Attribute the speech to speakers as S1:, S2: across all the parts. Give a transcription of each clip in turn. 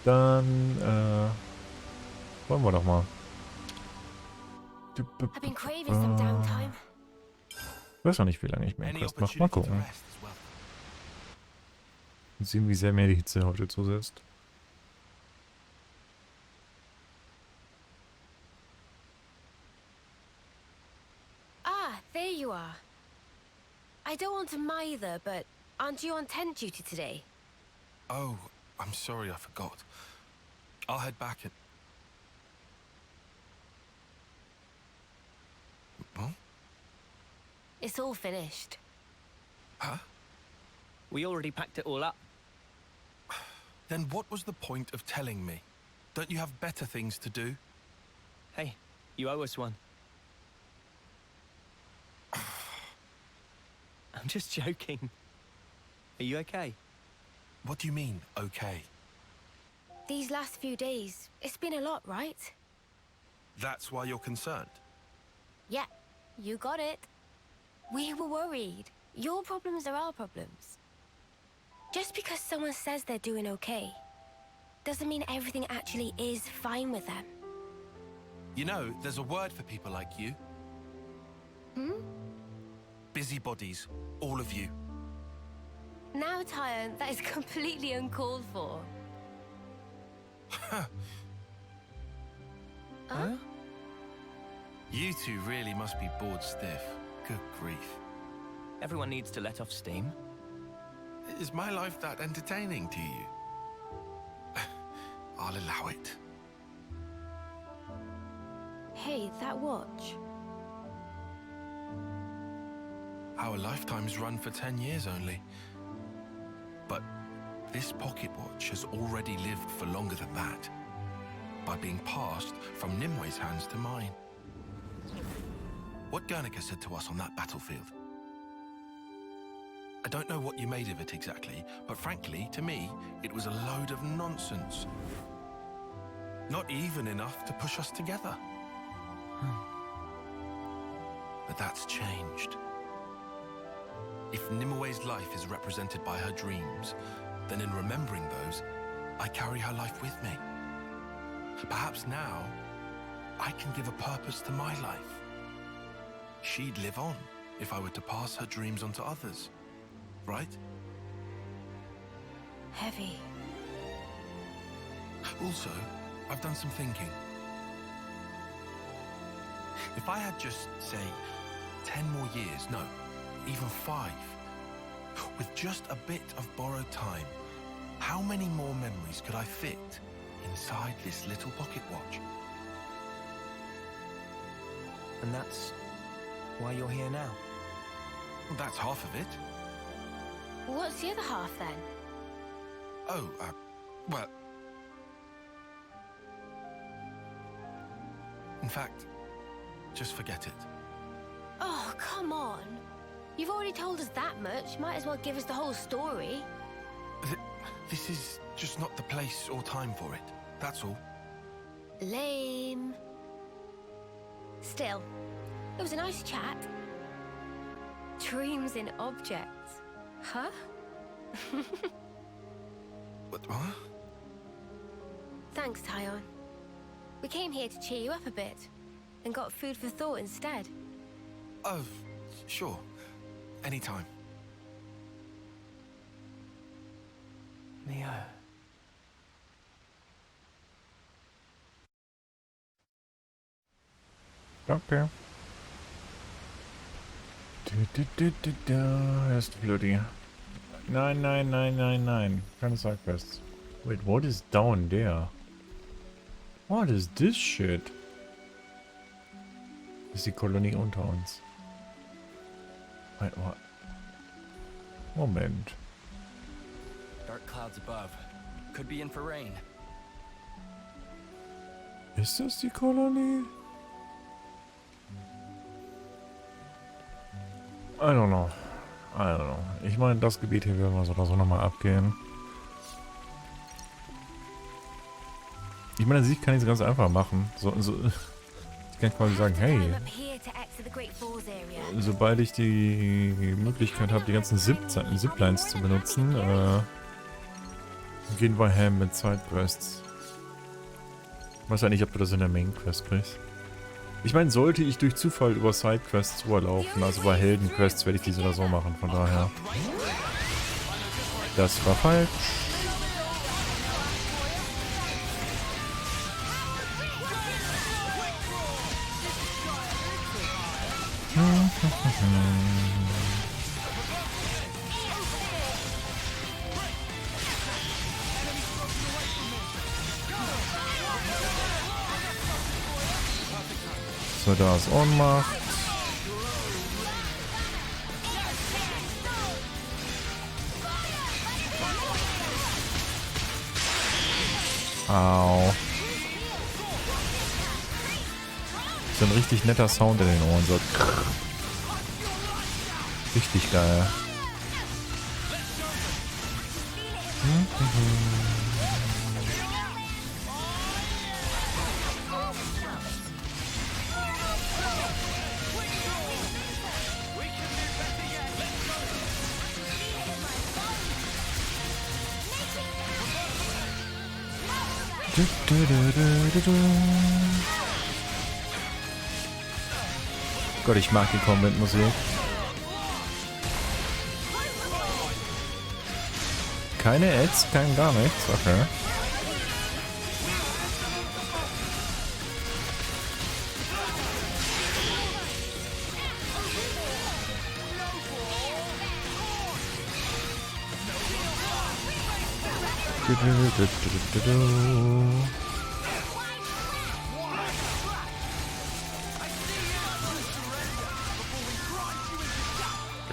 S1: Dann, wollen wir doch mal.
S2: I've been craving some downtime.
S1: Ich weiß auch nicht, wie lange ich mir Quest mache. Mal gucken. Und sehen, wie sehr mir die Hitze heute zusetzt.
S2: Ah, there you are. I don't want to mither, but aren't you on tent duty today?
S3: Oh, I'm sorry, I forgot. I'll head back and... What?
S2: It's all finished.
S3: Huh?
S4: We already packed it all up.
S3: Then what was the point of telling me? Don't you have better things to do?
S4: Hey, you owe us one. I'm just joking. Are you okay?
S3: What do you mean, okay?
S2: These last few days, it's been a lot, right?
S3: That's why you're concerned?
S2: Yeah, you got it. We were worried. Your problems are our problems. Just because someone says they're doing okay, doesn't mean everything actually is fine with them.
S3: You know, there's a word for people like you.
S2: Hmm?
S3: Busybodies, all of you.
S2: Now, Tyon, that is completely uncalled for.
S4: Huh?
S3: You two really must be bored stiff. Good grief.
S4: Everyone needs to let off steam.
S3: Is my life that entertaining to you? I'll allow it.
S2: Hey, that watch.
S3: Our lifetimes run for 10 years only. But this pocket watch has already lived for longer than that, by being passed from Nimwe's hands to mine. What Guernica said to us on that battlefield. I don't know what you made of it exactly, but frankly, to me, it was a load of nonsense. Not even enough to push us together. But that's changed. If Nimwe's life is represented by her dreams, then in remembering those, I carry her life with me. Perhaps now, I can give a purpose to my life. She'd live on if I were to pass her dreams on to others, right?
S2: Heavy.
S3: Also, I've done some thinking. If I had just, say, 10 more years, no, even 5, with just a bit of borrowed time, how many more memories could I fit inside this little pocket watch?
S4: And that's why you're here now.
S3: Well, that's half of it.
S2: What's the other half then?
S3: Oh, well... In fact, just forget it.
S2: Oh, come on. You've already told us that much. Might as well give us the whole story.
S3: This is just not the place or time for it. That's all.
S2: Lame. Still, it was a nice chat. Dreams in objects. Huh?
S3: What?
S2: Thanks, Tyon. We came here to cheer you up a bit, and got food for thought instead.
S3: Oh, sure. Anytime.
S4: Neo.
S1: Okay. Erste Flirty. Nein, nein, nein, nein, nein. Keine Sidequests. Wait, what is down there? What is this shit? Das ist die Kolonie unter uns. Wait, what? Moment.
S5: Dark clouds above. Could be in for rain.
S1: Ist das die Kolonie? I don't know. I don't know. Ich meine, das Gebiet hier werden wir so oder so nochmal abgehen. Ich meine, an sich kann ich es ganz einfach machen. Ich kann quasi sagen, hey, sobald ich die Möglichkeit habe, die ganzen Ziplines zu benutzen, Gehen wir ham mit Sidequests. Ich weiß ja nicht, ob du das in der Main-Quest kriegst. Ich meine, sollte ich durch Zufall über Sidequests überlaufen, also bei Heldenquests, werde ich die so oder so machen, von daher. Das war falsch. So, da ist Ohnmacht. Au. So ein richtig netter Sound in den Ohren. So. Richtig geil. Gott, ich mag die Combat-Musik. Keine Ads, kein gar nichts, okay.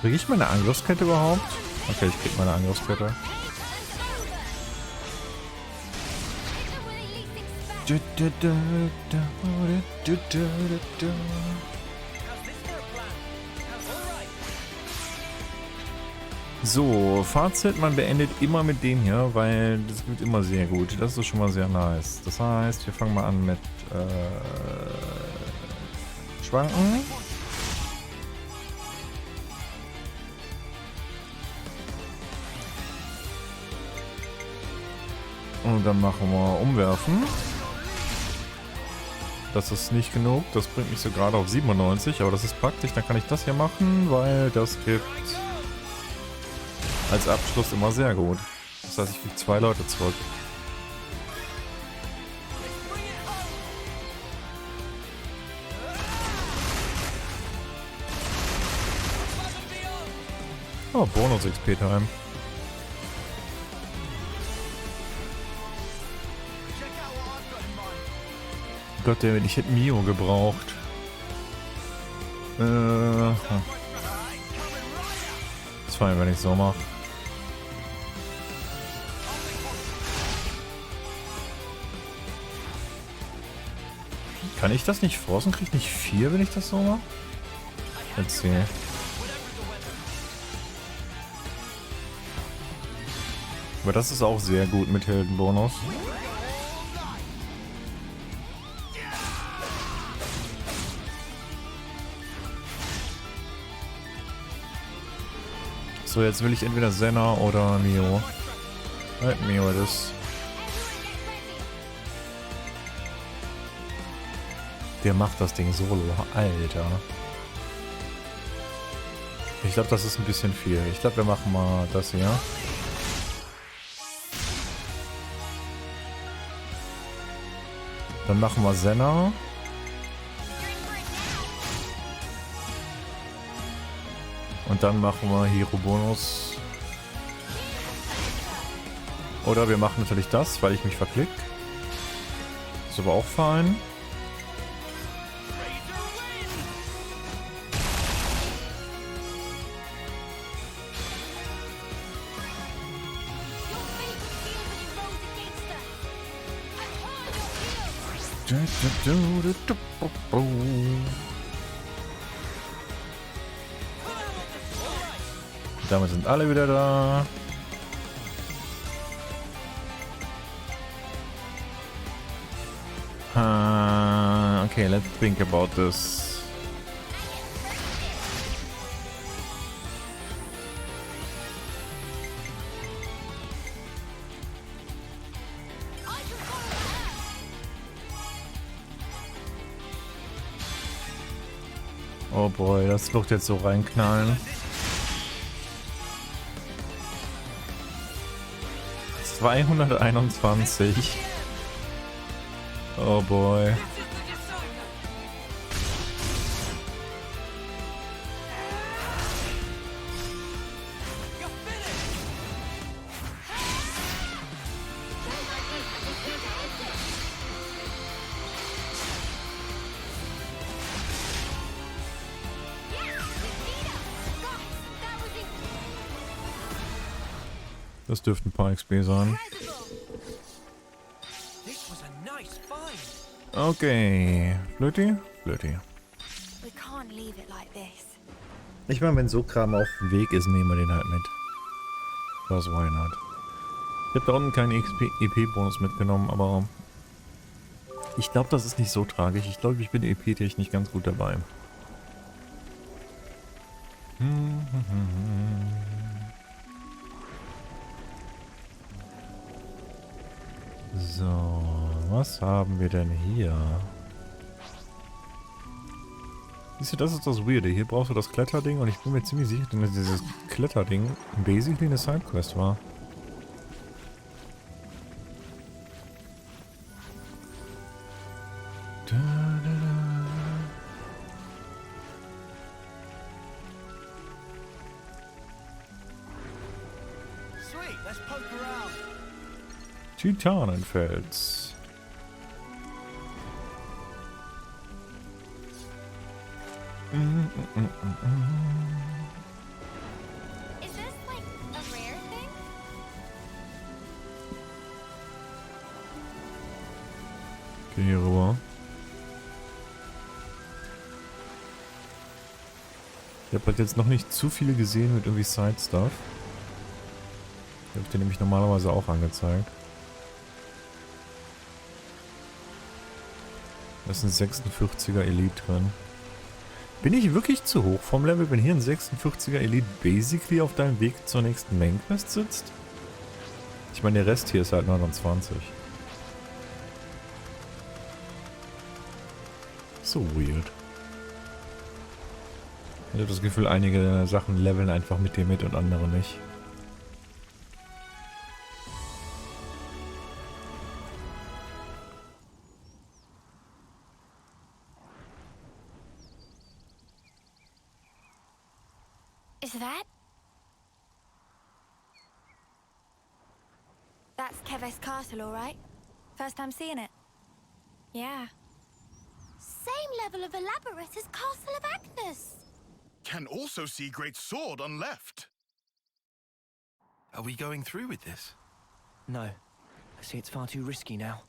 S1: Kriege ich meine Angriffskette überhaupt? Okay, ich krieg meine Angriffskette. So, Fazit, man beendet immer mit dem hier, weil das wird immer sehr gut. Das ist schon mal sehr nice. Das heißt, wir fangen mal an mit Schwanken. Und dann machen wir Umwerfen. Das ist nicht genug. Das bringt mich so gerade auf 97, aber das ist praktisch. Dann kann ich das hier machen, weil das gibt als Abschluss immer sehr gut. Das heißt, ich kriege 2 Leute zurück. Oh, Bonus XP Time. Goddammit, ich hätte Mio gebraucht. Das war, wenn ich so mache. Kann ich das nicht forcen? Krieg ich nicht 4, wenn ich das so mache? Erzähl. Aber das ist auch sehr gut mit Heldenbonus. So, jetzt will ich entweder Senna oder Mio. Mio das. Der macht das Ding solo, Alter. Ich glaube, das ist ein bisschen viel. Ich glaube, wir machen mal das hier. Dann machen wir Senna. Und dann machen wir Hero Bonus. Oder wir machen natürlich das, weil ich mich verklick. Ist aber auch fein. Damit sind alle wieder da. Okay, let's think about this. Oh boy, das Luft jetzt so reinknallen. 221. Oh boy. Das dürften ein paar XP sein.
S4: This was a nice find.
S1: Okay. Flöti? Flöti.
S2: We can't leave it like this.
S1: Ich meine, wenn so Kram auf dem Weg ist, nehmen wir den halt mit. Das why not? Ich habe da unten keinen EP-Bonus mitgenommen, aber ich glaube, das ist nicht so tragisch. Ich glaube, ich bin EP-technisch ganz gut dabei. So, was haben wir denn hier? Siehst du, das ist das Weirde. Hier brauchst du das Kletterding und ich bin mir ziemlich sicher, dass dieses Kletterding basically eine Sidequest war. Da, da, da.
S4: Sweet, let's poke around.
S1: Titanenfels.
S2: Is this like a rare thing?
S1: Geh hier rüber. Ich habe halt jetzt noch nicht zu viele gesehen mit irgendwie Side-Stuff. Ich habe dir nämlich normalerweise auch angezeigt. Da ist ein 46er Elite drin. Bin ich wirklich zu hoch vom Level, wenn hier ein 46er Elite basically auf deinem Weg zur nächsten Main Quest sitzt? Ich meine, der Rest hier ist halt 29. So weird. Ich habe das Gefühl, einige Sachen leveln einfach mit dir mit und andere nicht.
S2: Is that? That's Keves Castle, all right? First time seeing it? Yeah. Same level of elaborate as Castle of Agnes.
S6: Can also see Great Sword on left.
S3: Are we going through with this?
S4: No. I see it's far too risky now.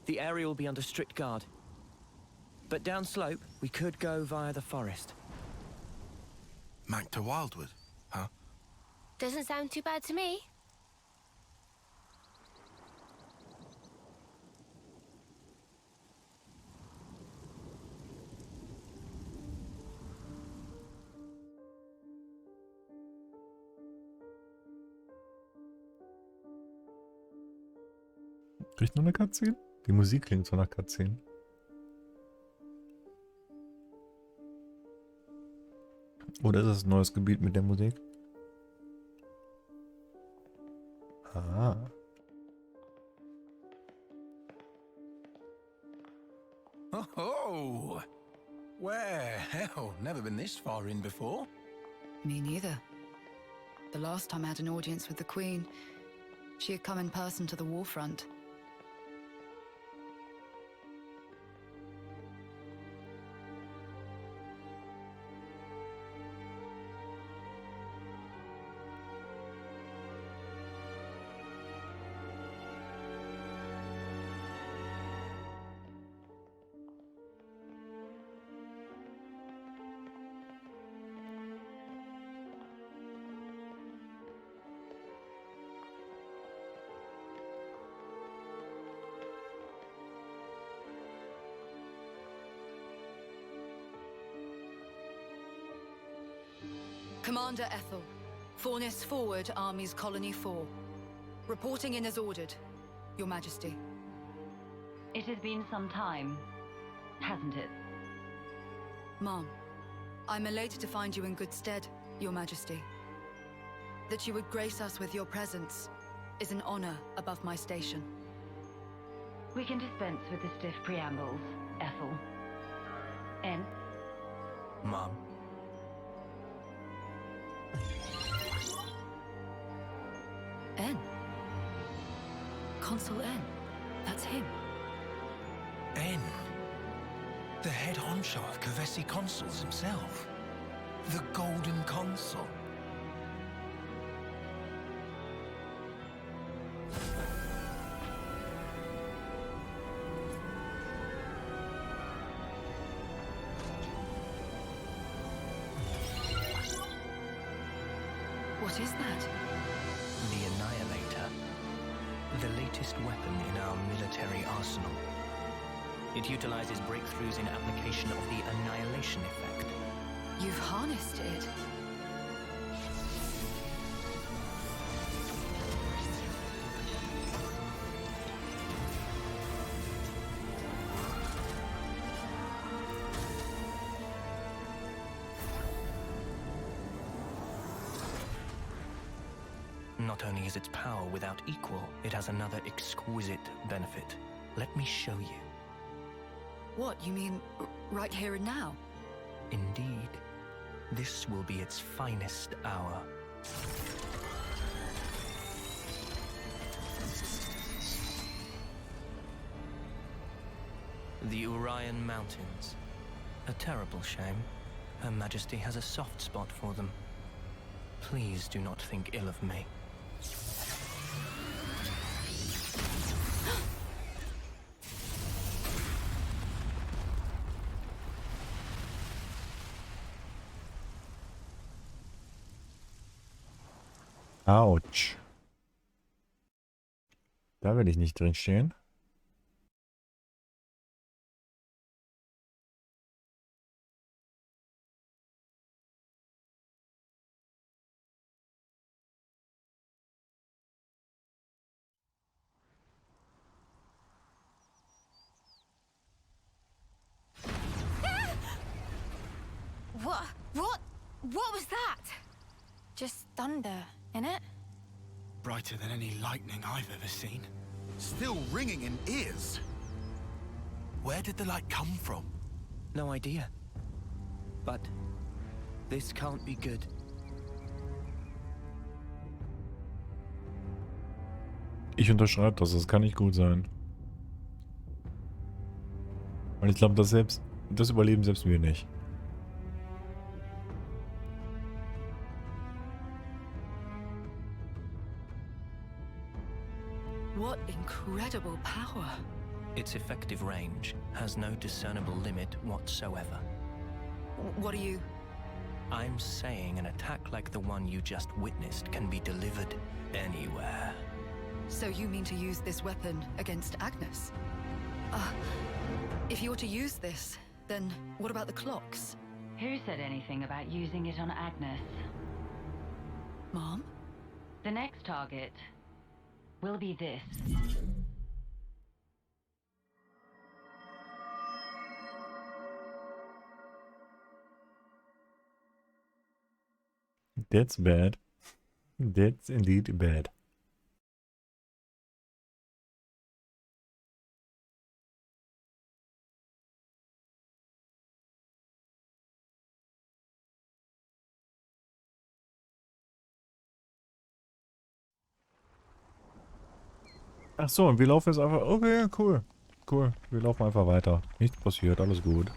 S4: The area will be under strict guard. But downslope, we could go via the forest.
S3: Mac to Wildwood, huh?
S2: Doesn't sound too bad to me.
S1: Kriegt noch eine Cutscene? Die Musik klingt so nach Cutscene. Oder ist das ein neues Gebiet mit der Musik? Ah.
S5: Oh, where? Hell, never been this far in before.
S7: Me neither. The last time I had an audience with the Queen, she had come in person to the war front. Commander Ethel, Fornis forward, Armies Colony 4. Reporting in as ordered, Your Majesty.
S8: It has been some time, hasn't it?
S7: Mom, I'm elated to find you in good stead, Your Majesty. That you would grace us with your presence is an honor above my station.
S8: We can dispense with the stiff preambles, Ethel. En?
S4: Mom.
S7: En. Consul En. That's him.
S3: En. The head honcho of Kavesi Consuls himself. The Golden Consul.
S7: What is that?
S4: The Annihilator. The latest weapon in our military arsenal. It utilizes breakthroughs in application of the annihilation effect.
S7: You've harnessed it.
S4: Not only is its power without equal, it has another exquisite benefit. Let me show you.
S7: What, you mean right here and now?
S4: Indeed, this will be its finest hour. The Orion Mountains. A terrible shame. Her Majesty has a soft spot for them. Please do not think ill of me.
S1: Autsch. Da will ich nicht drin stehen.
S2: What was that? Just thunder, innit?
S6: Brighter than any lightning I've ever seen. Still ringing in ears.
S3: Where did the light come from?
S4: No idea. But this can't be good.
S1: Ich unterschreibe das, das kann nicht gut sein. Und ich glaube, das überleben selbst wir nicht.
S7: What incredible power.
S4: Its effective range has no discernible limit whatsoever.
S7: What are you...
S4: I'm saying an attack like the one you just witnessed can be delivered anywhere.
S7: So you mean to use this weapon against Agnes? If you were to use this, then what about the clocks?
S8: Who said anything about using it on Agnes?
S7: Mom?
S8: The next target will be this.
S1: That's bad. That's indeed bad. Ach so, und wir laufen jetzt einfach... Okay, cool. Cool. Wir laufen einfach weiter. Nichts passiert, alles gut.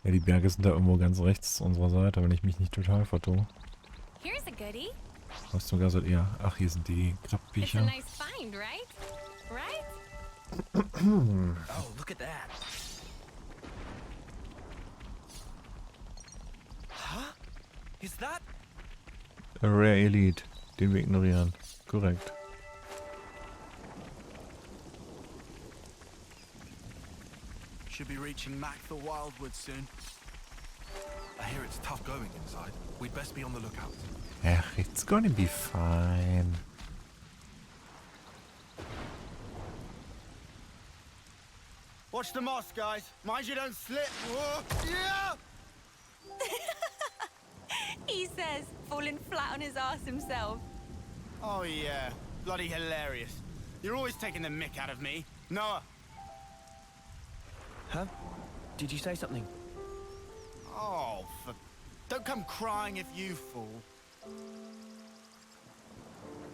S1: Ja, die Berge sind da irgendwo ganz rechts unserer Seite, wenn ich mich nicht total vertue.
S2: Here's a goodie.
S1: Was zum Gasset eher? Ach, hier sind die
S2: It's a
S1: Krabbenviecher.
S2: nice find, right? Right?
S3: Oh, look at that.
S4: Huh? Is that...
S1: A Rare Elite, den wir ignorieren. Korrekt.
S6: Should be reaching Macthor Wildwood soon.
S3: I hear it's tough going inside. We'd best be on the lookout.
S1: Ach, it's gonna be fine.
S6: Watch the moss, guys. Mind you don't slip. Whoa. Yeah!
S2: He says, falling flat on his ass himself.
S6: Oh, yeah. Bloody hilarious. You're always taking the mick out of me. Noah.
S4: Huh? Did you say something?
S6: Oh, don't come crying if you fall.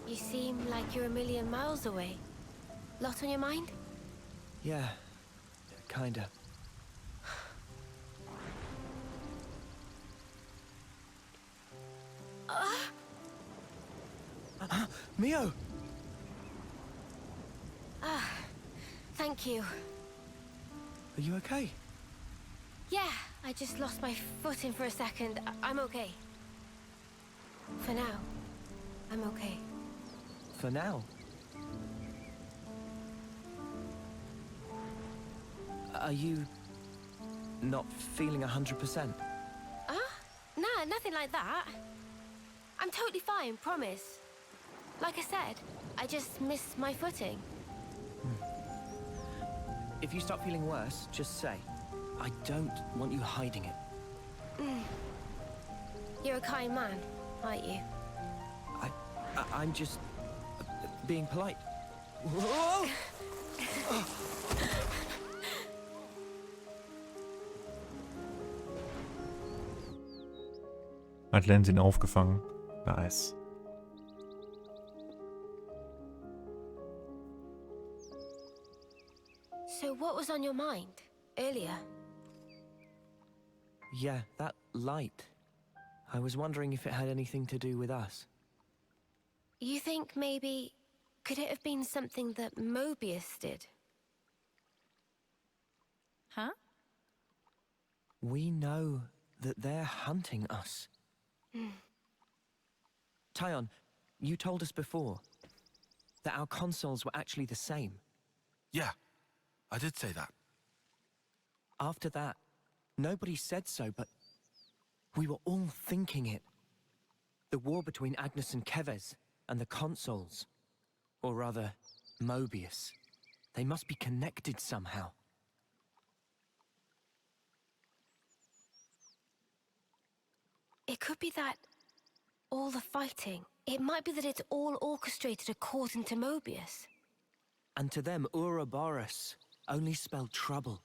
S2: You seem like you're a million miles away. Lot on your mind?
S4: Yeah, kinda. Mio!
S2: Thank you.
S4: Are you okay?
S2: Yeah, I just lost my footing for a second. I'm okay. For now, I'm okay.
S4: For now? Are you not feeling 100%?
S2: Nah, nothing like that. I'm totally fine, promise. Like I said, I just missed my footing.
S4: If you start feeling worse, just say. I don't want you hiding it.
S2: You're a kind man, aren't you?
S4: I'm just being polite. Whoa!
S1: Hat Lenz ihn aufgefangen. Nice.
S2: So what was on your mind earlier?
S4: Yeah, that light. I was wondering if it had anything to do with us.
S2: You think maybe... could it have been something that Mobius did? Huh?
S4: We know that they're hunting us. Tyon, you told us before that our consoles were actually the same.
S3: Yeah, I did say that.
S4: After that, nobody said so, but we were all thinking it. The war between Agnes and Kevez, and the consoles. Or rather, Mobius. They must be connected somehow.
S2: It could be that... all the fighting. It might be that it's all orchestrated according to Mobius.
S4: And to them, Ouroboros only spelled trouble.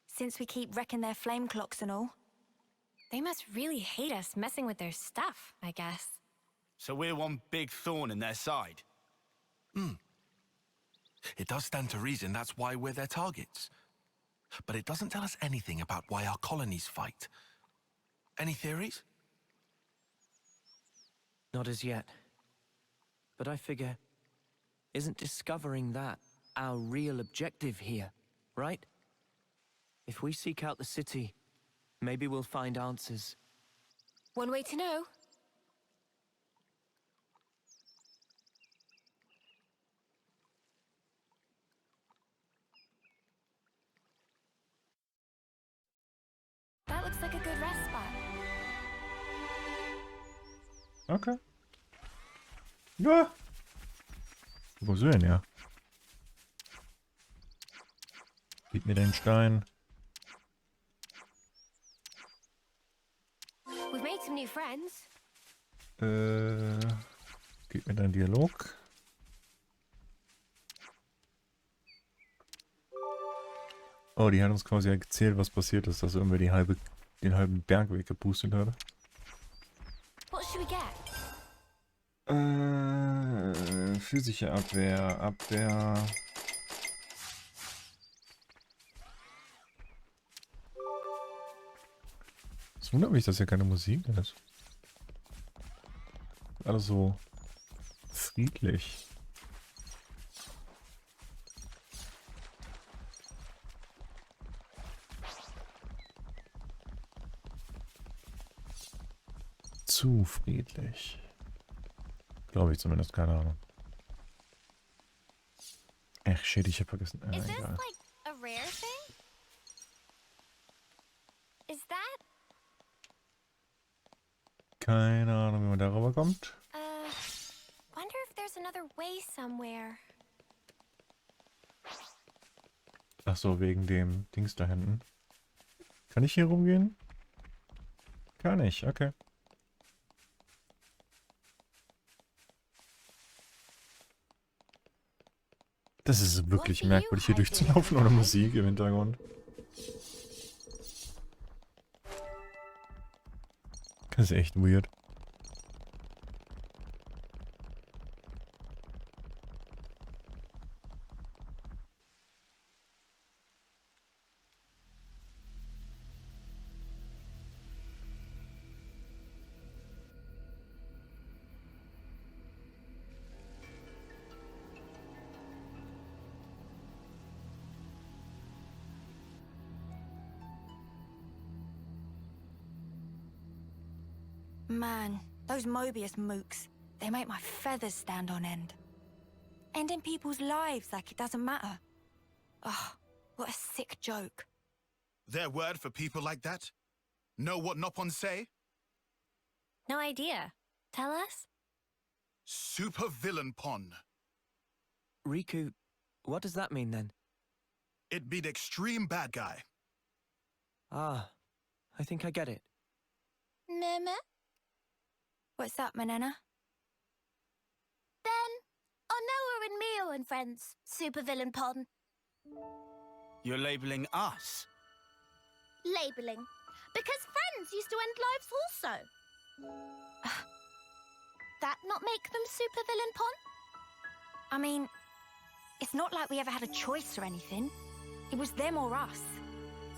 S9: Since we keep wrecking their flame clocks and all. They must really hate us messing with their stuff, I guess.
S6: So we're one big thorn in their side.
S3: It does stand to reason that's why we're their targets. But it doesn't tell us anything about why our colonies fight. Any theories?
S4: Not as yet. But I figure, isn't discovering that our real objective here, right? If we seek out the city, maybe we'll find answers.
S2: One way to know. That looks like a good rest spot.
S1: Okay. Ja. Wo sind ja? Gib mir den Stein.
S2: We've made some new friends.
S1: Gib mir deinen Dialog. Oh, die hat uns quasi erzählt, was passiert ist, dass irgendwer den halben Bergweg geboostet hat.
S2: What should we get?
S1: Physische Abwehr. Es wundert mich, dass hier keine Musik ist. Alles so friedlich. Zu friedlich. Glaube ich zumindest, keine Ahnung. Ach shit, ich hab vergessen.
S2: Is this
S1: Egal.
S2: like a rare thing? Is that?
S1: Keine Ahnung, wie man darüber kommt.
S2: Wonder if there's another way somewhere.
S1: Ach so, wegen dem Dings da hinten. Kann ich hier rumgehen? Kann ich, okay. Das ist wirklich merkwürdig, hier durchzulaufen ohne Musik im Hintergrund. Das ist echt weird.
S9: Man, those Mobius mooks, they make my feathers stand on end. Ending people's lives like it doesn't matter. Oh, what a sick joke.
S6: Their word for people like that? Know what Nopon say?
S2: No idea. Tell us?
S6: Super villain pon.
S4: Riku, what does that mean then?
S6: It be the extreme bad guy.
S4: Ah, I think I get it.
S2: Meme?
S9: What's that, Manana?
S2: Then, Onoa and Mio and friends, supervillain pon.
S6: You're labeling us?
S2: Labeling. Because friends used to end lives also. That not make them supervillain pon?
S9: I mean, it's not like we ever had a choice or anything. It was them or us.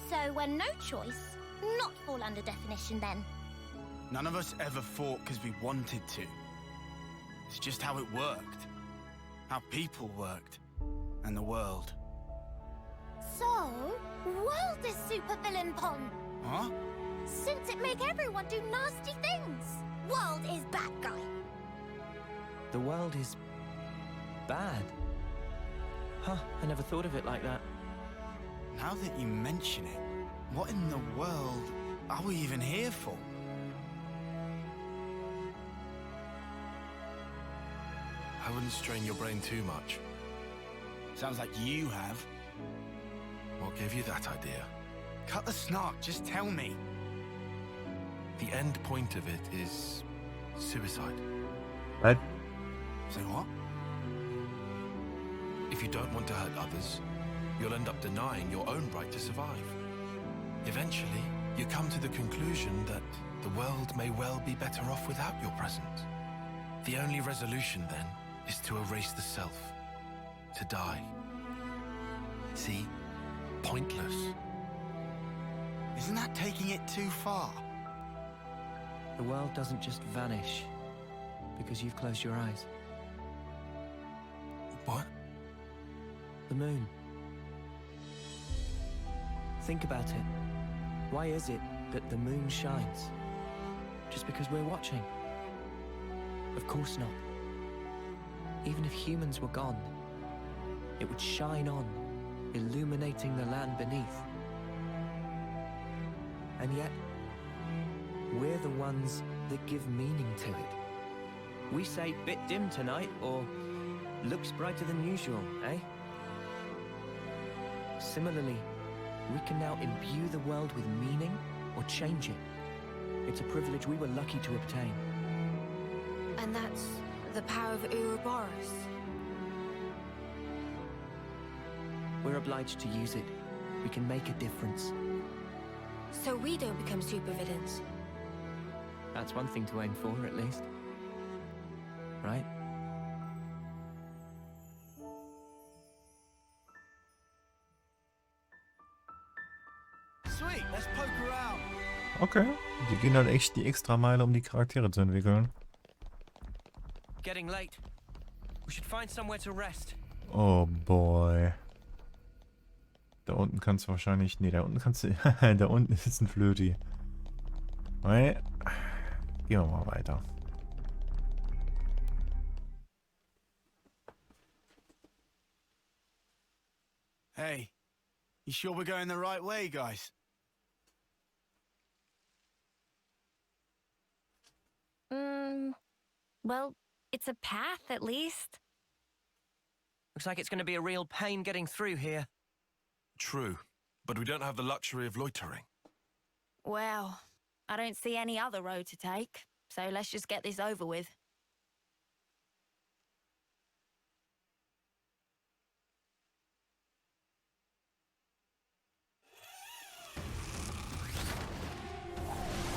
S2: So when no choice, not fall under definition then.
S6: None of us ever fought because we wanted to. It's just how it worked. How people worked. And the world.
S2: So, world is supervillain pon.
S6: Huh?
S2: Since it make everyone do nasty things. World is bad guy.
S4: The world is bad. Huh, I never thought of it like that.
S6: Now that you mention it, what in the world are we even here for?
S3: I wouldn't strain your brain too much.
S6: Sounds like you have.
S3: What gave you that idea?
S6: Cut the snark, just tell me.
S3: The end point of it is suicide.
S1: What?
S6: Say what?
S3: If you don't want to hurt others, you'll end up denying your own right to survive. Eventually, you come to the conclusion that the world may well be better off without your presence. The only resolution then is to erase the self, to die. See? Pointless.
S6: Isn't that taking it too far?
S4: The world doesn't just vanish because you've closed your eyes.
S3: What?
S4: The moon. Think about it. Why is it that the moon shines? Just because we're watching? Of course not. Even if humans were gone, it would shine on, illuminating the land beneath. And yet, we're the ones that give meaning to it. We say bit dim tonight, or looks brighter than usual, eh? Similarly, we can now imbue the world with meaning or change it. It's a privilege we were lucky to obtain.
S9: And that's the power of Ouroboros.
S4: We're obliged to use it. We can make a difference.
S9: So we don't become supervillains.
S4: That's one thing to aim for, at least. Right?
S6: Sweet, let's poke around.
S1: Okay. Die gehen halt echt die Extrameile, um die Charaktere zu entwickeln.
S4: Getting late. We should find somewhere to rest.
S1: Oh boy. Da unten kannst du wahrscheinlich... Nee, da unten kannst du... Da unten ist ein Flöti. Okay. Gehen wir mal weiter.
S6: Hey, you sure we're going the right way, guys?
S9: Well, it's a path at least.
S4: Looks like it's going to be a real pain getting through here.
S3: True, but we don't have the luxury of loitering.
S9: Well, I don't see any other road to take, so let's just get this over with.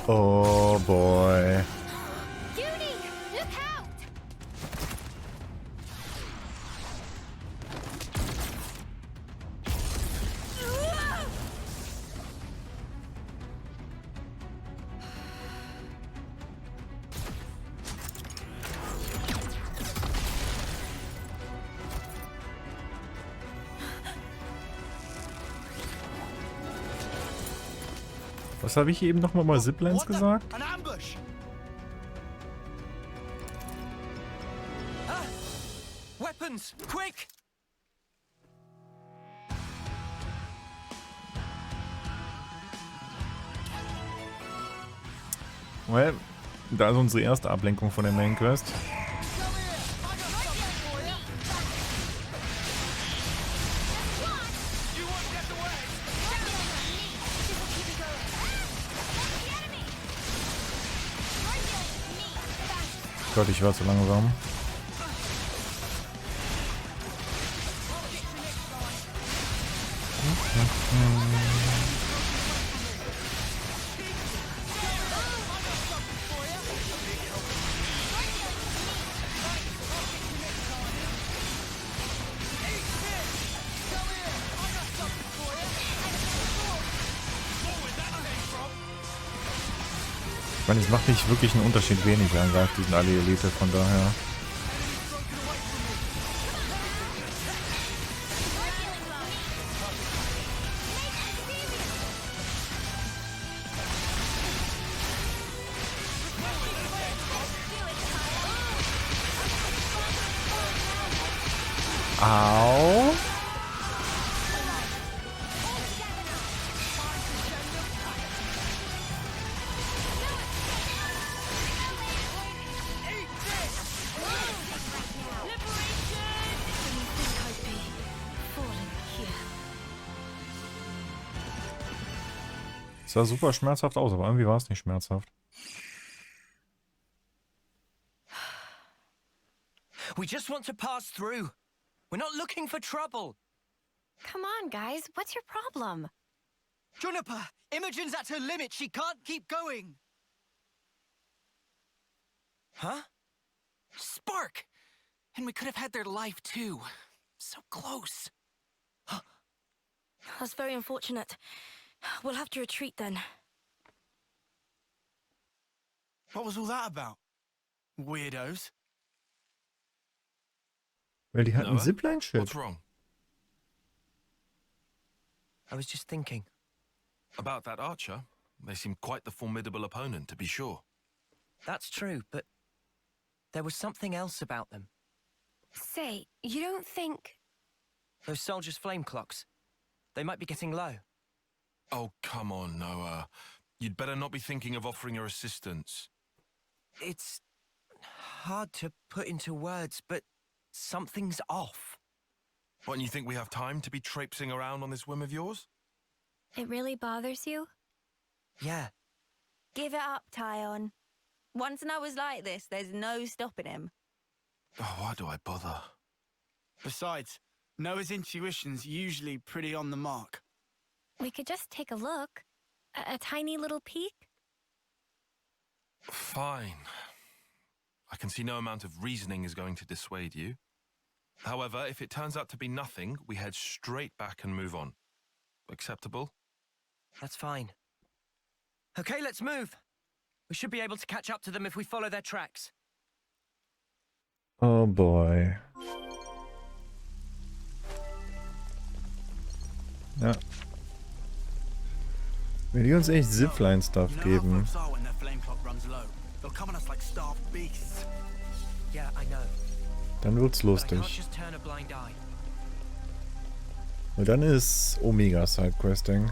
S1: Oh boy.
S2: Judy, look out!
S1: Was habe ich eben nochmal mal Ziplines
S6: What the-
S1: gesagt?
S6: An ambush!
S4: Weapons! Quick!
S1: Well, da ist unsere erste Ablenkung von der Main Quest. Gott, ich war zu langsam. Ich meine, es macht nicht wirklich einen Unterschied, wen ich angreife. Die sind alle Elite, von daher. Au. Sah super schmerzhaft aus, aber irgendwie war es nicht schmerzhaft.
S4: We just want to pass through. We're not looking for trouble.
S2: Come on, guys. What's your problem?
S6: Juniper! Imogen's at her limit. She can't keep going.
S4: Huh?
S5: Spark! And we could have had their life too. So close.
S9: That's very unfortunate. We'll have to retreat then.
S6: What was all that about? Weirdos.
S1: Weil die hatten ein
S3: Noah,
S1: Zipline-Schild.
S3: What's wrong?
S4: I was just thinking.
S3: About that archer? They seem quite the formidable opponent, to be sure.
S4: That's true, but there was something else about them.
S2: Say, you don't think...
S4: Those soldiers' flame clocks. They might be getting low.
S3: Oh, come on, Noah. You'd better not be thinking of offering your assistance.
S4: It's hard to put into words, but something's off.
S3: What, and you think we have time to be traipsing around on this whim of yours?
S2: It really bothers you?
S4: Yeah.
S9: Give it up, Tyon. Once Noah's like this, there's no stopping him.
S3: Oh, why do I bother?
S6: Besides, Noah's intuition's usually pretty on the mark.
S2: We could just take a look. A tiny little peek?
S3: Fine. I can see no amount of reasoning is going to dissuade you. However, if it turns out to be nothing, we head straight back and move on. Acceptable?
S4: That's fine. Okay, let's move. We should be able to catch up to them if we follow their tracks.
S1: Oh boy. Ja. Wenn die uns echt Zipline-Stuff geben.
S4: Yeah, I know.
S1: Dann wird's
S4: But I
S1: lustig.
S4: can't just turn a blind eye.
S1: Und dann ist Omega Sidequesting.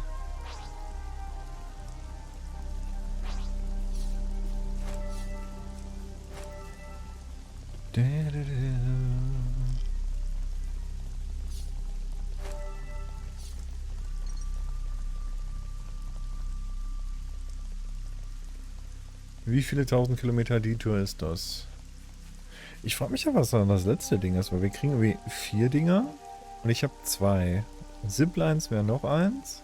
S1: Wie viele 1000 Kilometer Detour ist das? Ich frage mich ja, was dann das letzte Ding ist, weil wir kriegen irgendwie 4 Dinger und ich habe 2. Ziplines wäre noch 1.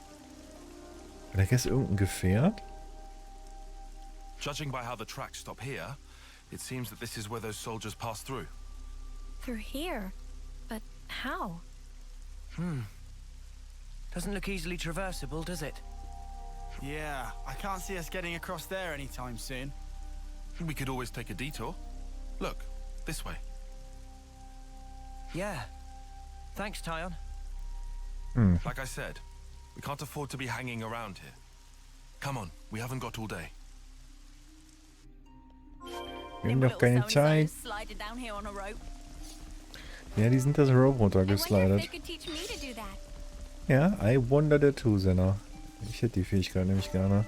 S1: Vielleicht ist irgendein Gefährt?
S3: Judging by how the tracks stop here, it seems that this is where those soldiers passed through.
S2: Through here? But how?
S4: Doesn't look easily traversable, does it?
S6: Yeah, I can't see us getting across there anytime soon.
S3: We could always take a detour. Look, this way.
S4: Yeah. Thanks, Tyon.
S3: Like I said, we can't afford to be hanging around here. Come on, we haven't got all day.
S1: Wir haben doch keine Zeit. Ja, die sind das Rope runtergeslidet. Ja, I wonder that too, Senna. Ich hätte die Fähigkeit nämlich gerne.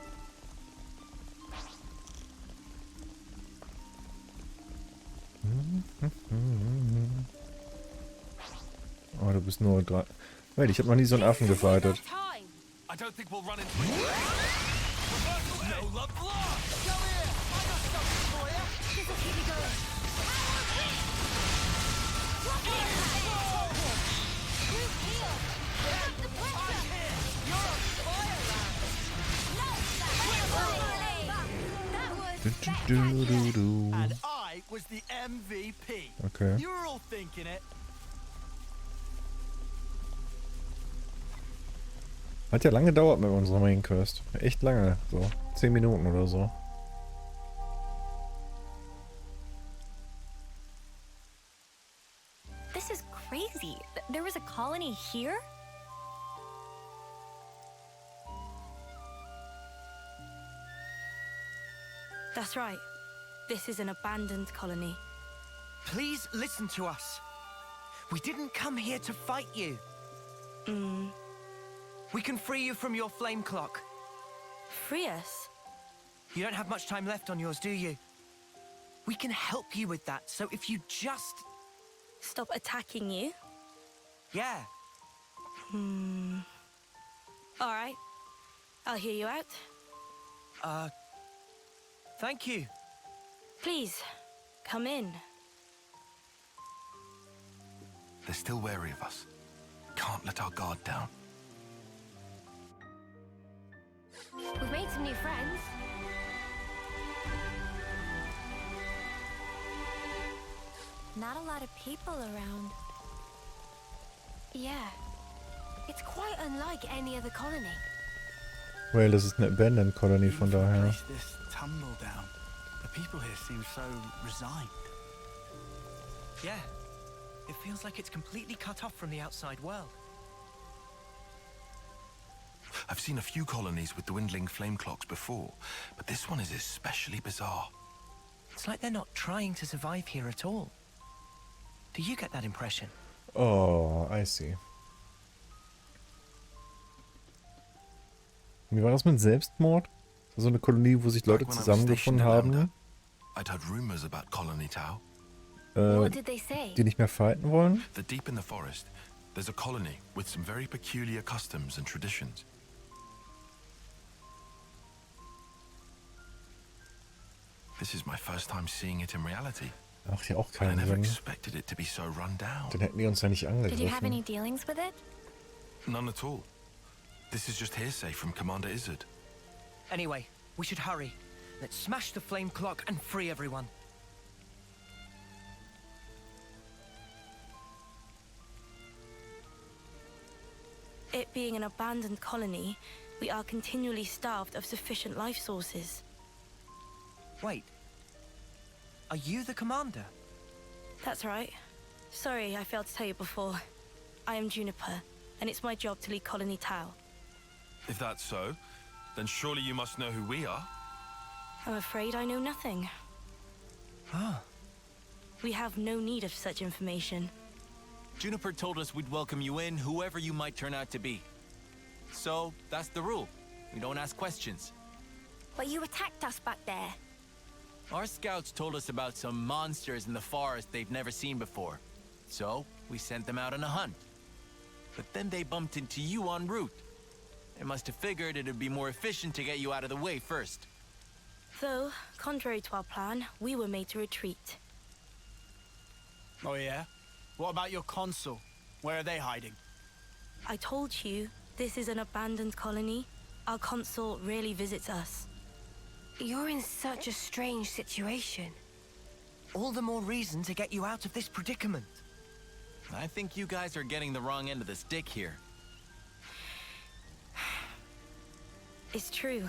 S1: Oh, du bist nur 3. Wait, ich habe noch nie so einen Affen gefightet.
S3: I don't think we'll run into it. No love lost. Come here. I got something for you.
S2: This'll keep you going.
S6: And I was the MVP.
S1: Okay.
S6: You were all thinking it.
S1: Hat ja lange gedauert mit unserer Main Quest. Echt lange. So 10 Minuten oder so.
S2: This is crazy. There was a colony here?
S9: That's right. This is an abandoned colony.
S4: Please listen to us. We didn't come here to fight you. We can free you from your flame clock.
S9: Free us?
S4: You don't have much time left on yours, do you? We can help you with that, so if you just...
S9: Stop attacking you?
S4: Yeah.
S9: All right. I'll hear you out.
S4: Thank you.
S9: Please, come in.
S3: They're still wary of us. Can't let our guard down.
S2: We've made some new friends. Not a lot of people around. Yeah. It's quite unlike any other colony.
S1: Well, das ist eine Abandoned Colony, von daher.
S6: This tumble down. The people here seem so resigned.
S4: Yeah. It feels like it's completely cut off from the outside world.
S3: I've seen a few colonies with dwindling flame clocks before, but this one is especially bizarre.
S4: It's like they're not trying to survive here at all. Do you get that impression?
S1: Oh, I see. Wie war das mit Selbstmord? So eine Kolonie, wo sich Leute
S3: Back when I was
S1: zusammengefunden
S3: stationed in
S1: haben,
S3: Lambda, I'd heard rumors about Colony Tau.
S2: What did they say?
S1: die nicht mehr fighten wollen.
S3: That deep in the forest, there's a colony with some very peculiar customs and traditions. This is my first time seeing it in reality.
S1: Ach, ja auch
S3: But I
S1: keinen
S3: never
S1: Sinn.
S3: expected it to be so run down.
S1: Dann hätten die uns ja nicht
S2: Did you have any
S1: angegriffen.
S2: dealings with it?
S3: None at all. This is just hearsay from Commander Izzard.
S4: Anyway, we should hurry. Let's smash the flame clock and free everyone.
S9: It being an abandoned colony, we are continually starved of sufficient life sources.
S4: Wait. Are you the commander?
S9: That's right. Sorry, I failed to tell you before. I am Juniper, and it's my job to lead Colony Tau.
S3: If that's so, then surely you must know who we are.
S9: I'm afraid I know nothing.
S4: Ah.
S9: We have no need of such information.
S5: Juniper told us we'd welcome you in, whoever you might turn out to be. So, that's the rule. We don't ask questions.
S2: But you attacked us back there.
S5: Our scouts told us about some monsters in the forest they've never seen before. So, we sent them out on a hunt. But then they bumped into you en route. They must have figured it'd be more efficient to get you out of the way first.
S2: Though, contrary to our plan, we were made to retreat.
S6: Oh yeah? What about your consul? Where are they hiding?
S2: I told you, this is an abandoned colony. Our consul rarely visits us. You're in such a strange situation.
S4: All the more reason to get you out of this predicament.
S5: I think you guys are getting the wrong end of the stick here.
S2: It's true.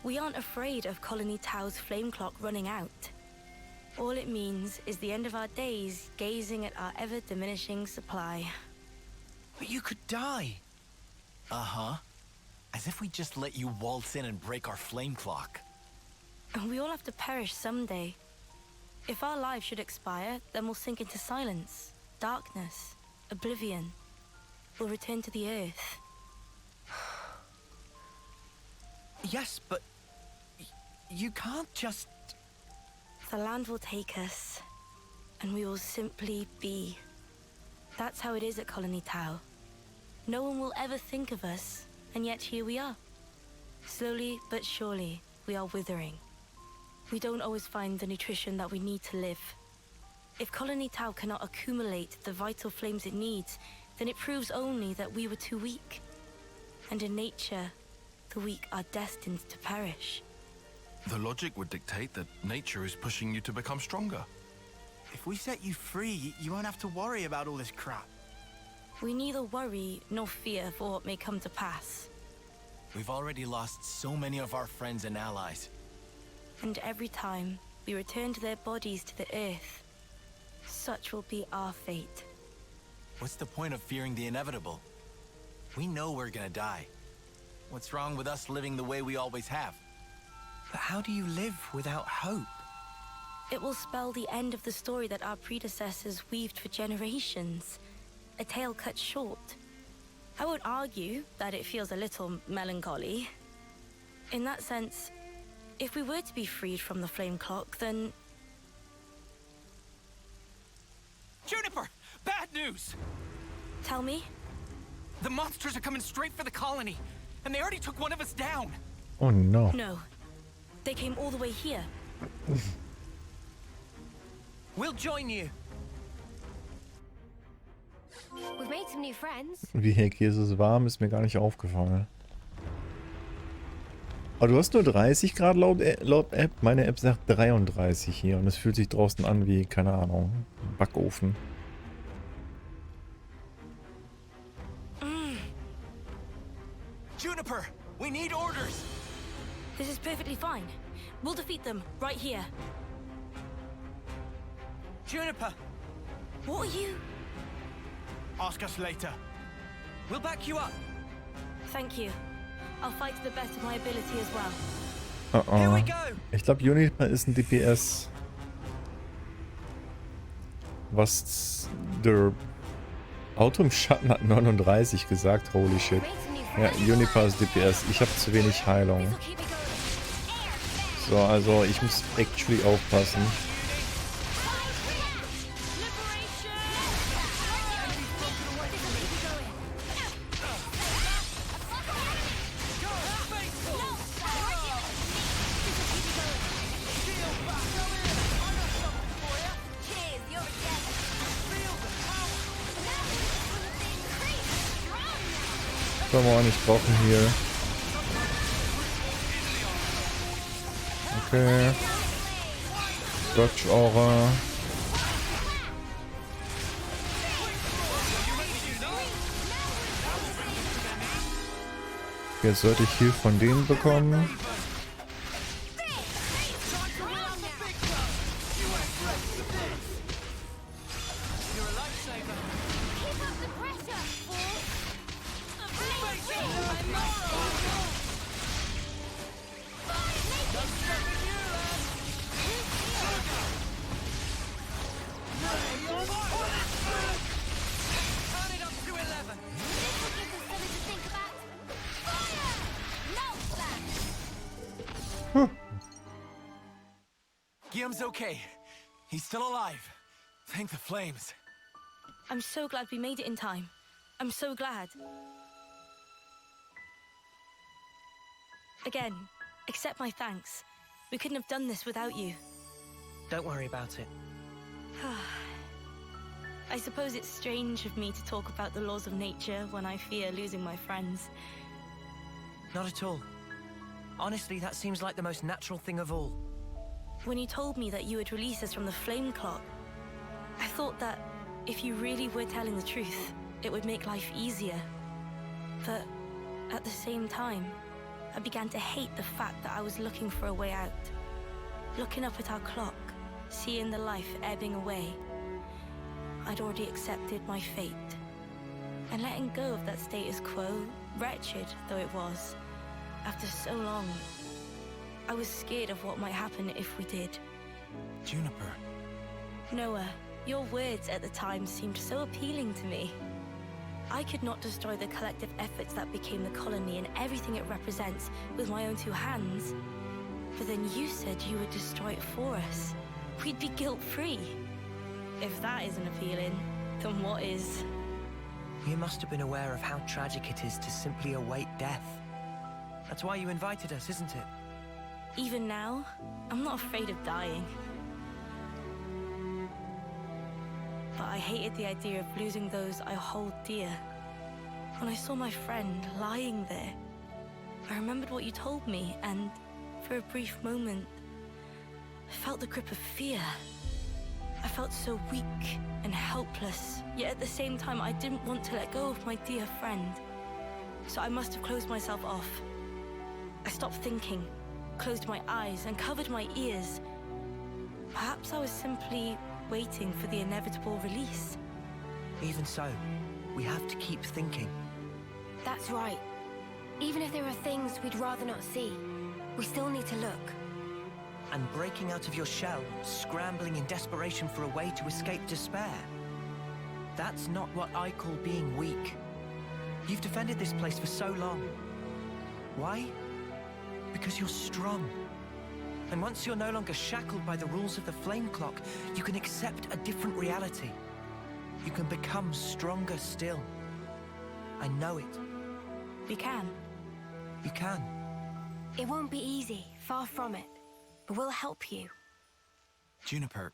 S2: We aren't afraid of Colony Tao's flame clock running out. All it means is the end of our days gazing at our ever-diminishing supply.
S4: But you could die.
S5: Uh-huh. As if we just let you waltz in and break our flame clock.
S2: And we all have to perish someday. If our lives should expire, then we'll sink into silence, darkness, oblivion. We'll return to the earth.
S4: Yes, but you can't just...
S2: The land will take us, and we will simply be. That's how it is at Colony Tau. No one will ever think of us, and yet here we are. Slowly but surely, we are withering. We don't always find the nutrition that we need to live. If Colony Tau cannot accumulate the vital flames it needs, then it proves only that we were too weak. And in nature, the weak are destined to perish.
S3: The logic would dictate that nature is pushing you to become stronger.
S6: If we set you free, you won't have to worry about all this crap.
S2: We neither worry nor fear for what may come to pass.
S5: We've already lost so many of our friends and allies.
S2: And every time we return to their bodies to the earth, such will be our fate.
S5: What's the point of fearing the inevitable? We know we're gonna die. What's wrong with us living the way we always have?
S4: But how do you live without hope?
S2: It will spell the end of the story that our predecessors weaved for generations. A tale cut short. I won't argue that it feels a little melancholy. In that sense, if we were to be freed from the flame clock, then...
S10: Juniper! Bad news!
S2: Tell me?
S10: The monsters are coming straight for the colony, and they already took one of us down.
S1: Oh no.
S2: No. They came all the way here.
S4: We'll join you.
S2: We've made some new friends.
S1: Wie heck hier ist es warm, ist mir gar nicht aufgefallen. Aber du hast nur 30 Grad laut App. Meine App sagt 33 hier und es fühlt sich draußen an wie, keine Ahnung, ein Backofen.
S5: Juniper, we need orders.
S2: This is perfectly fine. We'll defeat them right here.
S4: Juniper,
S2: What are you?
S6: Ask us later.
S4: we'll back you up.
S2: Thank you. I'll fight to the best of my ability as well.
S4: Here we
S1: Oh,
S4: go.
S1: ich glaube, Juniper ist ein DPS. Was der Auto im Schatten hat 39 gesagt. Holy shit.
S2: Made some new
S1: Ja,
S2: friends.
S1: Juniper ist DPS. Ich habe zu wenig Heilung.
S2: This'll keep me going.
S1: So, also ich muss actually aufpassen. Come on, ich brauche ihn hier. Okay. Dodge Aura. Jetzt sollte ich Heal von denen bekommen.
S5: Guillaume's okay. He's still alive. Thank the flames.
S2: I'm so glad we made it in time. I'm so glad. Again, accept my thanks.
S9: We couldn't have done this without you.
S4: Don't worry about it.
S9: I suppose it's strange of me to talk about the laws of nature when I fear losing my friends.
S4: Not at all. Honestly, that seems like the most natural thing of all.
S9: When you told me that you would release us from the flame clock, I thought that if you really were telling the truth, it would make life easier. But at the same time, I began to hate the fact that I was looking for a way out. Looking up at our clock, seeing the life ebbing away, I'd already accepted my fate. And letting go of that status quo, wretched though it was, after so long, I was scared of what might happen if we did.
S3: Juniper.
S9: Noah, your words at the time seemed so appealing to me. I could not destroy the collective efforts that became the colony and everything it represents with my own two hands. But then you said you would destroy it for us. We'd be guilt-free. If that isn't appealing, then what is?
S4: You must have been aware of how tragic it is to simply await death. That's why you invited us, isn't it?
S9: Even now, I'm not afraid of dying. But I hated the idea of losing those I hold dear. When I saw my friend lying there, I remembered what you told me, and for a brief moment, I felt the grip of fear. I felt so weak and helpless, yet at the same time I didn't want to let go of my dear friend. So I must have closed myself off. I stopped thinking, closed my eyes and covered my ears. Perhaps I was simply waiting for the inevitable release.
S4: Even so, we have to keep thinking.
S2: That's right. Even if there are things we'd rather not see, we still need to look.
S4: And breaking out of your shell, scrambling in desperation for a way to escape despair. That's not what I call being weak. You've defended this place for so long. Why? Because you're strong. And once you're no longer shackled by the rules of the flame clock, you can accept a different reality. You can become stronger still. I know it.
S9: We can.
S4: You can.
S2: It won't be easy, far from it. But we'll help you.
S3: Juniper,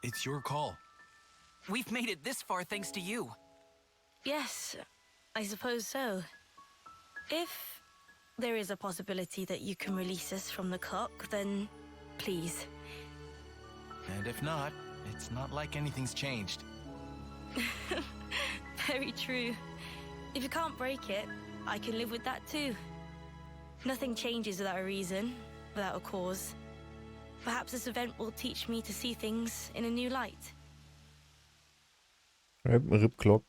S3: it's your call.
S10: We've made it this far thanks to you.
S9: Yes, I suppose so. If there is a possibility that you can release us from the clock, then please.
S5: And if not, it's not like anything's changed.
S9: Very true. If you can't break it, I can live with that too. Nothing changes without a reason, without a cause. Perhaps this event will teach me to see things in a new light.
S1: Rip Clock.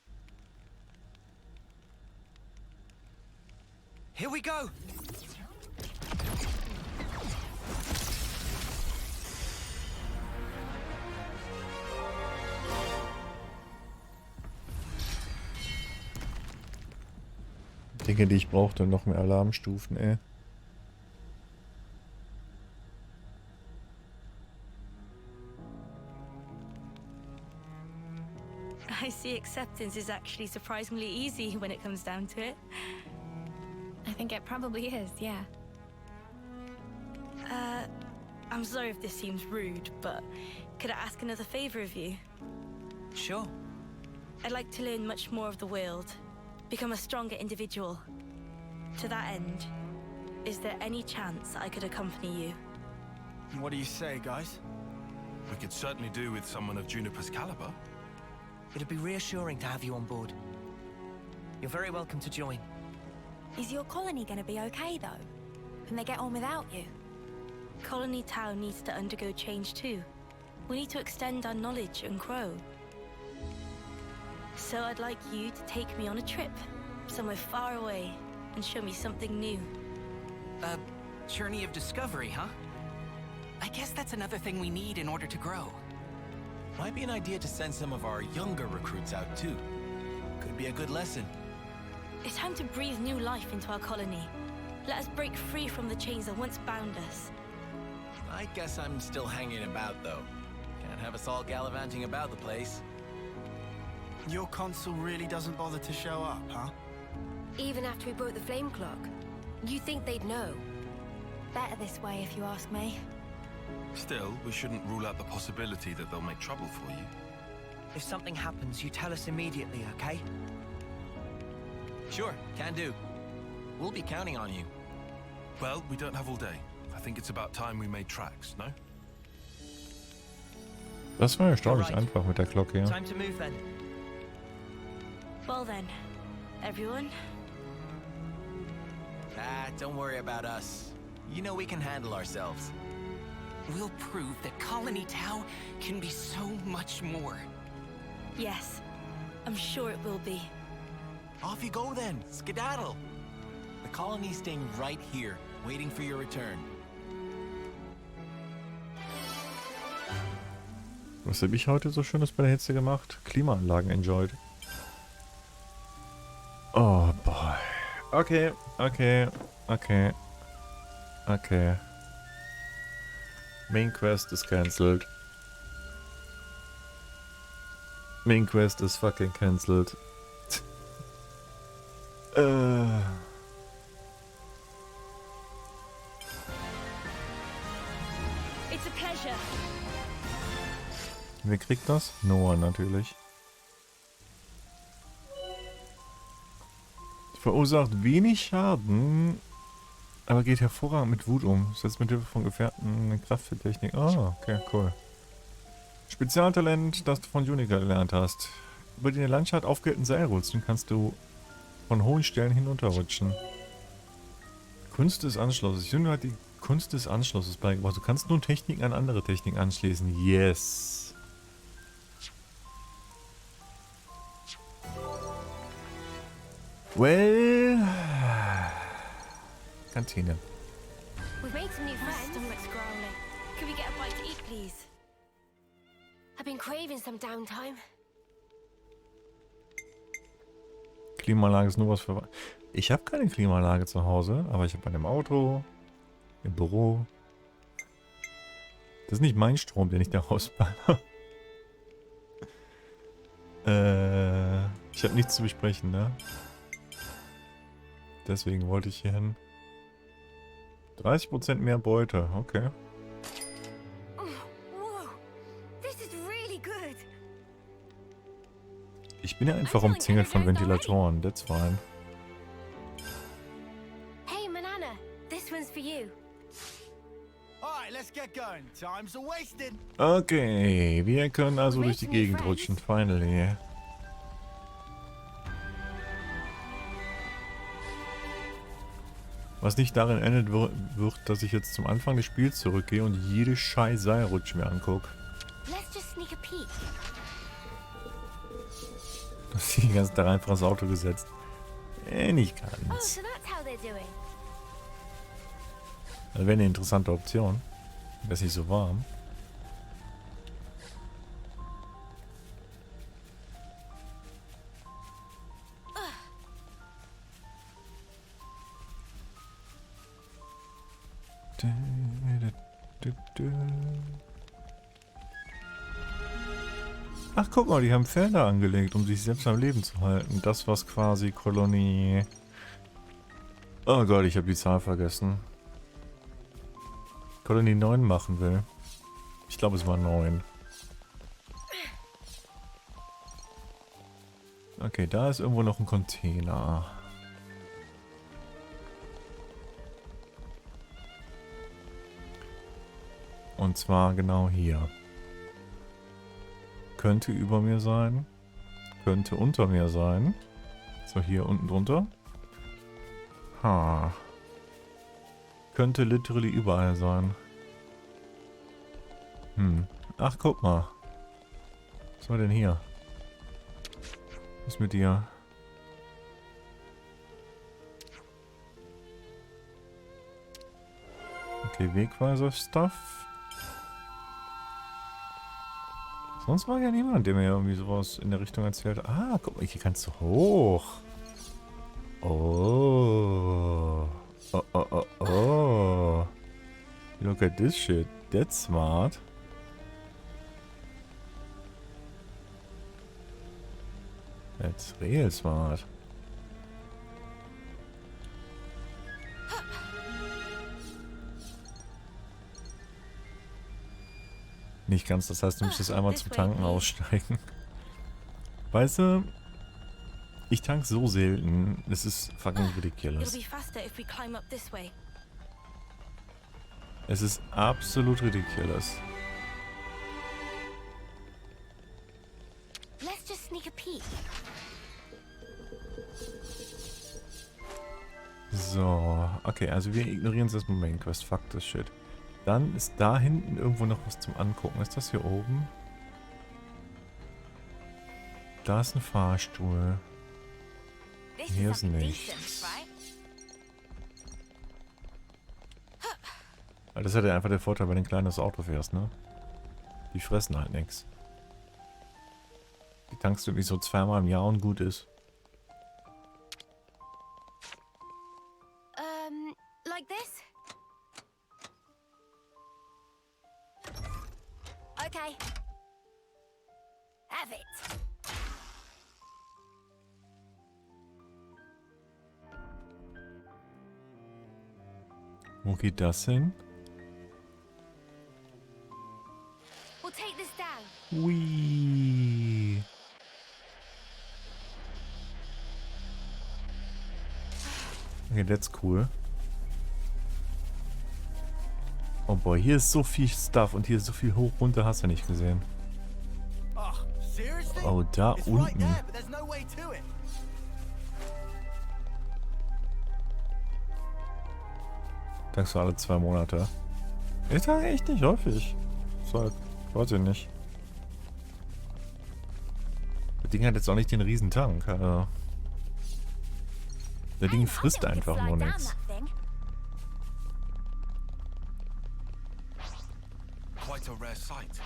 S4: Here we go!
S1: Dinge, die ich brauchte, noch mehr Alarmstufen, ey.
S9: I see acceptance is actually surprisingly easy when it comes down to it.
S2: I think it probably is, yeah.
S9: I'm sorry if this seems rude, but could I ask another favor of you?
S4: Sure.
S9: I'd like to learn much more of the world, become a stronger individual. To that end, is there any chance I could accompany you?
S6: What do you say, guys?
S3: We could certainly do with someone of Juniper's caliber.
S4: It'd be reassuring to have you on board. You're very welcome to join.
S9: Is your colony gonna be okay, though? Can they get on without you? Colony Town needs to undergo change too. We need to extend our knowledge and grow. So I'd like you to take me on a trip, somewhere far away, and show me something new.
S10: A journey of discovery, huh? I guess that's another thing we need in order to grow.
S5: Might be an idea to send some of our younger recruits out too. Could be a good lesson.
S9: It's time to breathe new life into our colony. Let us break free from the chains that once bound us.
S5: I guess I'm still hanging about though. Can't have us all gallivanting about the place.
S6: Your consul really doesn't bother to show up, huh?
S2: Even after we broke the flame clock, you think they'd know? better this way, if you ask me.
S3: Still, we shouldn't rule out the possibility that they'll make trouble for you.
S4: If something happens, you tell us immediately, okay?
S5: Sure, can do. We'll be counting on you.
S3: Well, we don't have all day. I think it's about time we made tracks, no?
S1: Das war erstaunlich
S4: Alright.
S1: einfach mit der Glocke, ja.
S4: Time to move then.
S9: Well then, everyone,
S5: Ah, don't worry about us. You know we can handle ourselves.
S10: We'll prove that Colony Tau can be so much more.
S9: yes, I'm sure it will be.
S5: Off you go then, skedaddle. The colony's staying right here, waiting for your return.
S1: Was habe ich heute so Schönes bei der Hitze gemacht? Klimaanlagen enjoyed. Oh boy. Okay, okay, okay, okay. Main Quest is cancelled. Main Quest is fucking cancelled.
S9: It's a pleasure.
S1: Wer kriegt das? Noah natürlich. Verursacht wenig Schaden, aber geht hervorragend mit Wut um. Setzt mit Hilfe von Gefährten eine Kraftvertechnik. Ah, okay, cool. Spezialtalent, das du von Junika gelernt hast. Über die in der Landschaft aufgehellten Seilrutschen kannst du von hohen Stellen hinunterrutschen. Kunst des Anschlusses. Junika hat die Kunst des Anschlusses beigebracht. Du kannst nun Techniken an andere Techniken anschließen. Yes. Well, Kantine.
S2: We've made some new
S9: My
S2: friends.
S9: stomach's growling. Could we get a bite to eat, please?
S2: I've been craving some downtime.
S1: Klimaanlage ist nur was für... Ich habe keine Klimaanlage zu Hause, aber ich habe eine im Auto, im Büro. Das ist nicht mein Strom, den ich da rausballer. Ich habe nichts zu besprechen, ne? Deswegen wollte ich hier hin. 30% mehr Beute, okay.
S2: Whoa, this is really good.
S1: Ich bin ja einfach umzingelt von Ventilatoren, that's fine.
S2: Hey, Manana, this one's for you.
S6: Alright, let's get going. Time's a wasted.
S1: Okay, wir können also durch die Gegend rutschen, finally. Was nicht darin endet wird, dass ich jetzt zum Anfang des Spiels zurückgehe und jede scheiß Seilrutsche mir angucke.
S2: Let's just sneak a peek.
S1: Dass ich den ganzen Tag einfach ins Auto gesetzt. Nicht
S2: Oh,
S1: ganz.
S2: so that's how they're doing.
S1: Das wäre eine interessante Option. Wäre es nicht so warm. Ach, guck mal, die haben Felder angelegt, um sich selbst am Leben zu halten. Das, was quasi Kolonie... Oh Gott, ich habe die Zahl vergessen. Kolonie 9 machen will. Ich glaube, es war 9. Okay, da ist irgendwo noch ein Container. Und zwar genau hier. Könnte über mir sein. Könnte unter mir sein. So, hier unten drunter. Ha. Könnte literally überall sein. Ach, guck mal. Was war denn hier? Was ist mit dir? Okay, Wegweiser-Stuff. Sonst war ja niemand, der mir irgendwie sowas in der Richtung erzählt. Ah, guck mal, hier kannst du hoch. Oh. Oh, oh, oh, oh. Look at this shit. That's smart. That's real smart. nicht ganz. Das heißt, du müsstest einmal zum Tanken aussteigen. Weißt du, ich tank so selten. Das ist fucking
S9: It'll
S1: ridiculous.
S9: be faster if we climb up this way.
S1: Es ist absolut ridiculous.
S2: Let's just sneak a peek.
S1: So, okay, also wir ignorieren jetzt erstmal Main Quest. Fuck this shit. Dann ist da hinten irgendwo noch was zum Angucken. Ist das hier oben? Da ist ein Fahrstuhl.
S2: This
S1: Hier
S2: is
S1: ist
S2: something
S1: nichts.
S2: decent, right?
S1: Weil das hat ja einfach der Vorteil, wenn du ein kleines Auto fährst, ne? Die fressen halt nichts. Die tankst du irgendwie so 2-mal im Jahr und gut ist.
S2: Like this? Okay. Have it.
S1: Wo geht das hin?
S2: We'll take this down.
S1: Ui. Okay, that's cool. Oh boy, hier ist so viel Stuff und hier ist so viel hoch runter, hast du nicht gesehen.
S6: Ugh, seriously?
S1: Oh, da
S6: It's right
S1: unten.
S6: there, but there's no way to it.
S1: Tankst du alle 2 Monate? Ich tanke echt nicht häufig. So, weiß ich nicht. Das Ding hat jetzt auch nicht den riesen Tank. Also. Das Ding frisst einfach nur nichts.
S3: Quite a rare sight.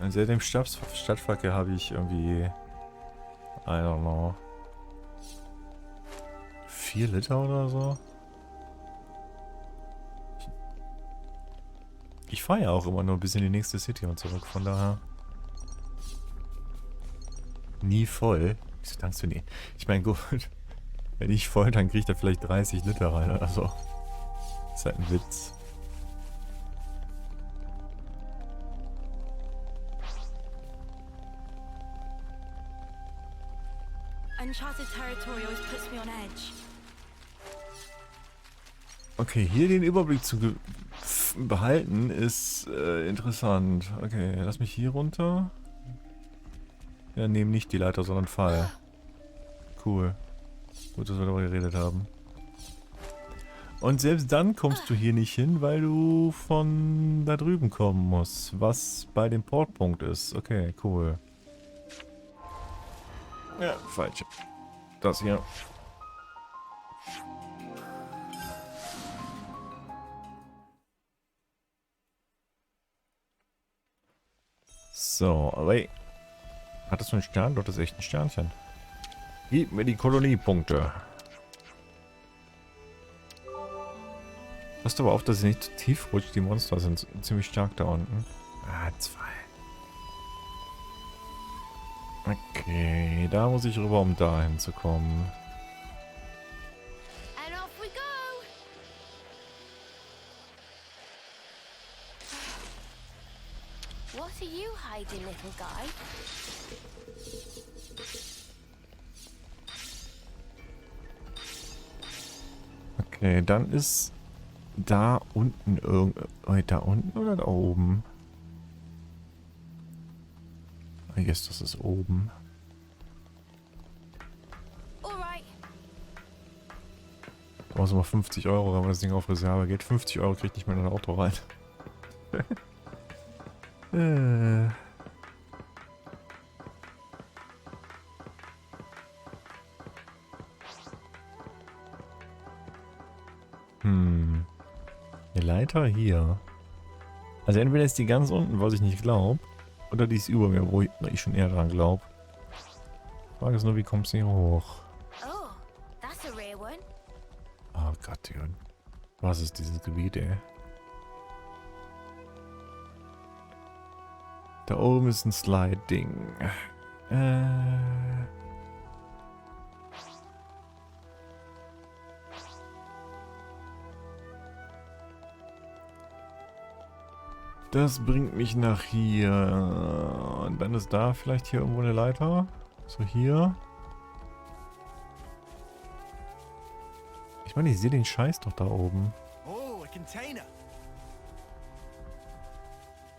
S1: Und seit dem Stadtverkehr habe ich irgendwie, I don't know, 4 Liter oder so. Ich fahre ja auch immer nur bis in die nächste City und zurück, von daher. Nie voll. Wieso tankst du nie? Ich meine, gut, wenn ich voll, dann kriegt er vielleicht 30 Liter rein oder so. Ist halt ein Witz.
S9: Uncharted territory always puts me on edge.
S1: Okay, hier den Überblick zu behalten ist interessant. Okay, lass mich hier runter. Ja, nehmen nicht die Leiter, sondern Fall. Cool. Gut, dass wir darüber geredet haben. Und selbst dann kommst du hier nicht hin, weil du von da drüben kommen musst. Was bei dem Portpunkt ist. Okay, cool. Ja, falsch. Das hier. So, aber ey. Hattest du einen Stern? Doch, das ist echt ein Sternchen. Gib mir die Koloniepunkte. Passt aber auf, dass sie nicht zu tief rutscht. Die Monster sind ziemlich stark da unten. Ah, 2. Okay, da muss ich rüber, um da hinzukommen.
S2: And off we go. What are you hiding, little guy?
S1: Okay, dann ist da unten da unten oder da oben? I guess das ist oben.
S2: Alright.
S1: Da brauchst du mal 50 Euro, wenn man das Ding auf Reserve geht. 50 Euro kriegt nicht mehr in ein Auto rein. Eine Leiter hier. Also entweder ist die ganz unten, was ich nicht glaube, oder die ist über mir, wo ich schon eher dran glaube. Frage ist nur, wie kommst du hier hoch?
S2: Oh, that's a rare one.
S1: Oh Gott, Digga. Was ist dieses Gebiet, ey? Da oben ist ein Slide-Ding. Das bringt mich nach hier. Und dann ist da vielleicht hier irgendwo eine Leiter. So hier. Ich meine, ich sehe den Scheiß doch da oben.
S6: Oh, a container.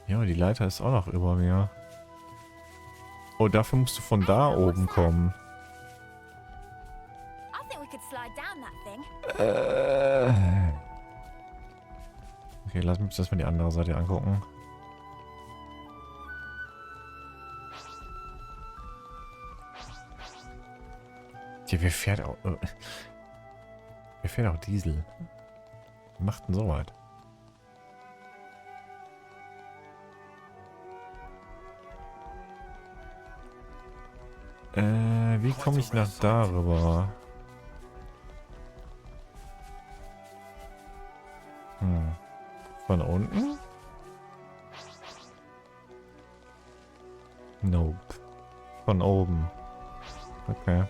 S1: Ja, aber die Leiter ist auch noch über mir. Oh, dafür musst du von da oben kommen.
S2: I think we could slide down that thing.
S1: Okay, lass mich erstmal die andere Seite angucken. Tja, wer fährt auch... wer fährt auch Diesel? Wer macht denn so was? Wie komme ich nach darüber? Von unten? Nope. Von oben. Okay.